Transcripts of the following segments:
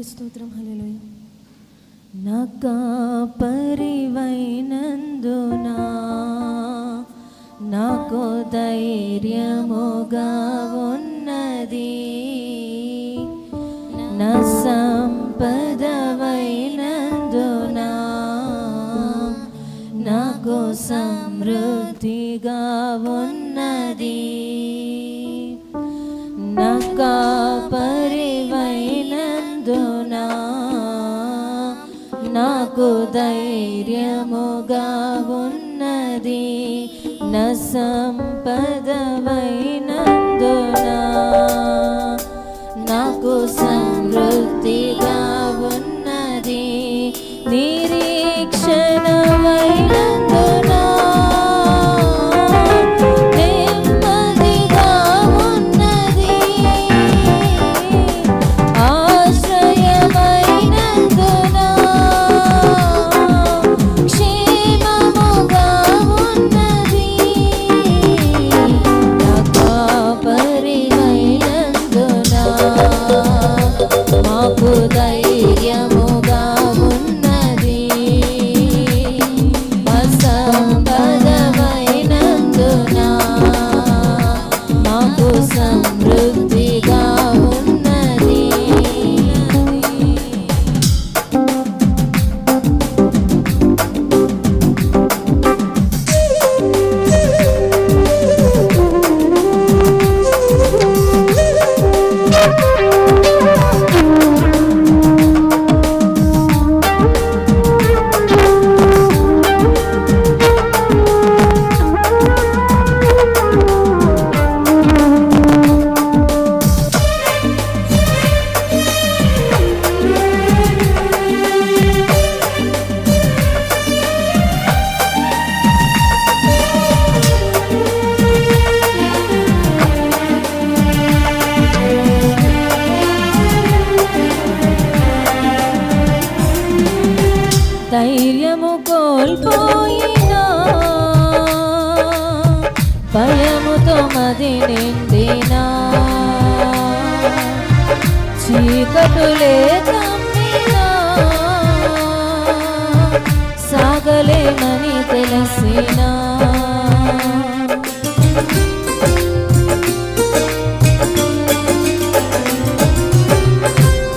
నామానికి స్తోత్రం. హల్లెలూయా. నా కాపరివైనందునా నాకు ధైర్యముగా ఉన్నది, నా సంపదవైనందునా నాకు సమృద్ధిగా ఉన్నది. నా కాపరివైనందునా నాకు ధైర్యముగా ఉన్నది, నా సంపదవైనందునా నాకు సమృద్ధిగా ఉన్నది. నిరీక్షణవైనందునా నెమ్మదిగా ఉన్నది, ఆశ్రయమైనందునా క్షేమముగా ఉన్నది. నా కాపరివైనందునా మాకు ధైర్యముగా ఉన్నది, సంపదవైనందునా మాకు సమృద్ధిగా ఉన్నది. ధైర్యము కోల్పోయినా భయముతో మది నిండినా, చీకటులే కమ్మినా సాగలేమని తెలిసినా,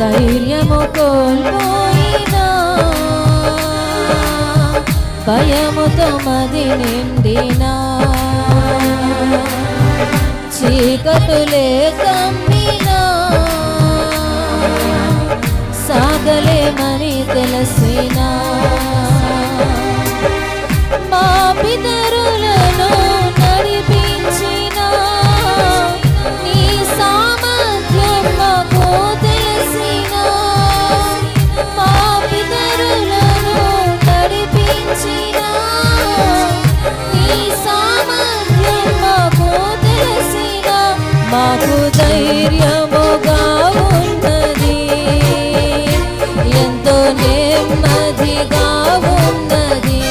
ధైర్యము కోల్పోయినా భయముతో మది నిండినా, చీకటులే కమ్మినా సాగలేమని తెలిసినా, మా పితరులను నడిపించిన నీ సామర్థ్యం మాకు తెలిసినా, మా పితరులను నడిపించిన నీ సామర్థ్యం మాకు తెలిసినా, మాకు ధైర్యముగా ఉన్నది, ఎంతో నెమ్మదిగా ఉన్నది,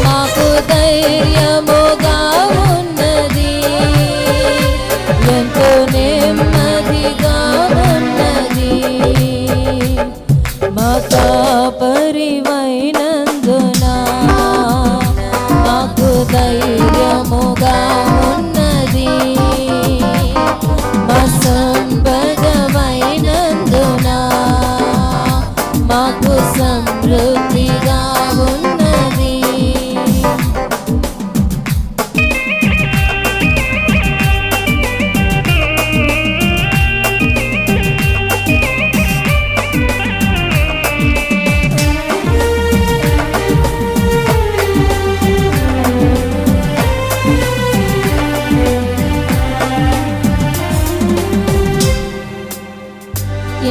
మాకు ధైర్యముగా ఉన్నది, ఎంతో నెమ్మదిగా ఉన్నది. మా కాపరివైనందునా మాకు ధైర్యముగా ఉన్నది, మా సంపదవైనందునా మాకు సమృద్ధిగా ఉన్నది.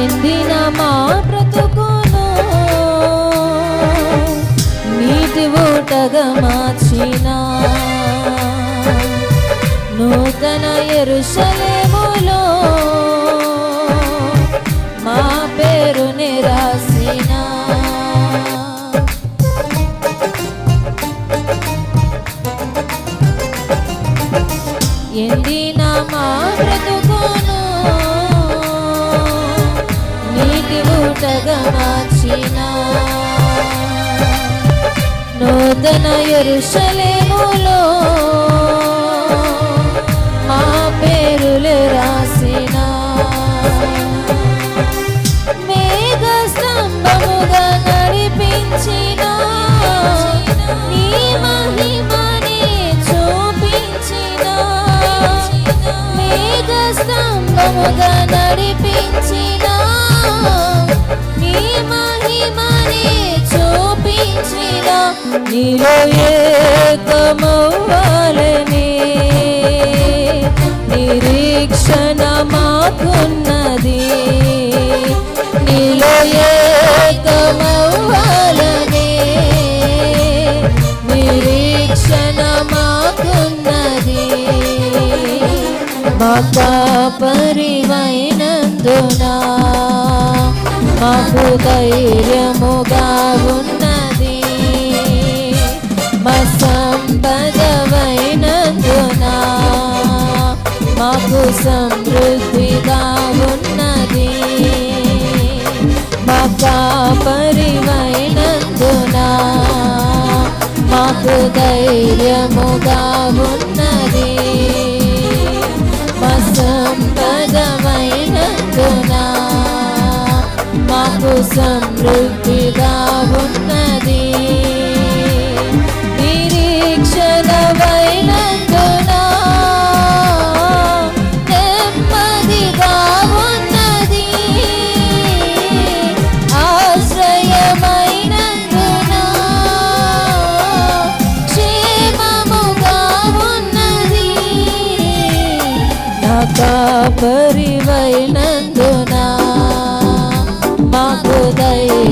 ఎండిన మా బ్రతుకును నీటి ఊటగా మార్చిన నూతన యెరూషలేములో మా పేరుని రాసిన, ఎండిన మా బ్రతుకును ఊటగా మార్చిన నూతన యెరూషలేములో మా పేరులే రాసిన మేఘ స్తంభముగా నడిపించిన నీ మహిమనే చూపించిన మేఘ స్తంభముగా నడిపించిన నీ మహిమనే చూపించిన నీలో ఏకమవ్వాలని నిరీక్షణ మాకున్నది నీలో ఏకమవ్వాలని నిరీక్షణ మాకున్నది మా కాపరివైనందున మాకు ధైర్యముగా ఉన్నది మా సంపదవైనందున మాకు సమృద్ధిగా ఉన్నది మా కాపరివైనందున మాకు ధైర్యముగా ఉన్నది మా సంపదవైనందున మాకు సమృద్ధిగా ఉన్నది నిరీక్షణవైనందున నెమ్మదిగా ఉన్నది ఆశ్రయమైనందున క్షేమముగా ఉన్నది నా కాపరివైనందున మాకు ధైర్యముగా